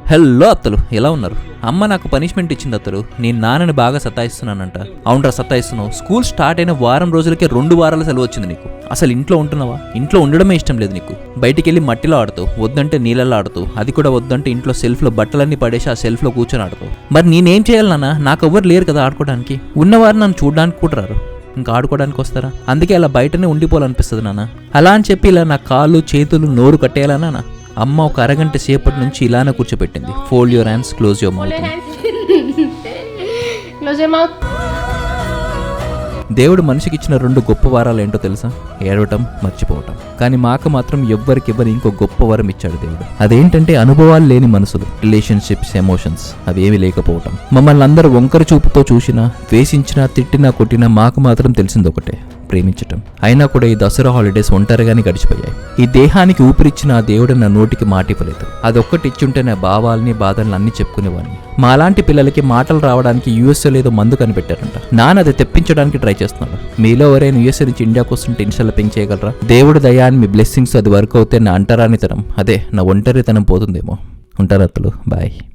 Hello అత్తలు, ఎలా ఉన్నారు? అమ్మ నాకు పనిష్మెంట్ ఇచ్చింది అత్తలు. నేను నాన్నని బాగా సతాయిస్తున్నానంట. అవునరా, సతాయిస్తున్నావు. స్కూల్ స్టార్ట్ అయిన వారం రోజులకే 2 వారాల సెలవు వచ్చింది నీకు. అసలు ఇంట్లో ఉంటున్నావా? ఇంట్లో ఉండడమే ఇష్టం లేదు నీకు. బయటికి వెళ్ళి మట్టిలో ఆడుతావు, వద్దంటే నీళ్ళలో ఆడుతావు, అది కూడా వద్దంటే ఇంట్లో సెల్ఫ్లో బట్టలన్నీ పడేసి ఆ సెల్ఫ్లో కూర్చొని ఆడుతావు. మరి నేనేం చేయాలి నాన్న? నాకు ఎవ్వరు లేరు కదా ఆడుకోవడానికి. ఉన్నవారు నన్ను చూడడానికి కూడా రారు, ఇంకా ఆడుకోవడానికి వస్తారా? అందుకే అలా బయటనే ఉండిపోవాలనిపిస్తుంది నాన్న. అలా అని చెప్పి ఇలా నా కాళ్ళు చేతులు నోరు కట్టేయాలా నాన్న? అమ్మ ఒక అరగంట సేపటి నుంచి ఇలానే కూర్చోబెట్టింది. Fold your hands, close your mouth. దేవుడు మనిషికి ఇచ్చిన 2 గొప్ప వరాలు ఏంటో తెలుసా? ఏడవటం, మర్చిపోవటం. కానీ మాకు మాత్రం ఎవ్వరికెవ్వరు ఇంకో గొప్ప వరం ఇచ్చాడు దేవుడు. అదేంటంటే అనుభవాలు లేని మనసులు, రిలేషన్షిప్స్, ఎమోషన్స్ అవేమి లేకపోవటం. మమ్మల్ని అందరూ వంకర చూపుతో చూసినా, ద్వేషించినా, తిట్టినా, కొట్టినా మాకు మాత్రం తెలిసింది ఒకటే: ప్రేమించటం. అయినా కూడా ఈ దసరా హాలిడేస్ ఒంటరిగానే గడిచిపోయాయి. ఈ దేహానికి ఊపిరిచ్చిన ఆ దేవుడు నా నోటికి మాట ఇవ్వలేదు. అదొక్కటి ఇచ్చుంటే నా భావాల్ని బాధల్ని అన్ని చెప్పుకునేవాడిని. మాలాంటి పిల్లలకి మాటలు రావడానికి యూఎస్ఏ లేదో మందు కనిపెట్టారంట. నాన్న అది తెప్పించడానికి ట్రై చేస్తున్నాడు. మీలో ఎవరైనా యూఎస్ఏ నుంచి ఇండియాకి వస్తుంటే ఇన్షాల్లా పింక్ చేయగలరా? దేవుడు దయాన్ని మీ బ్లెస్సింగ్స్ అది వర్క్ అవుతే నా అంటరానితనం, అదే నా ఒంటరితనం పోతుందేమో. ఉంటారు అత్తలు, బాయ్.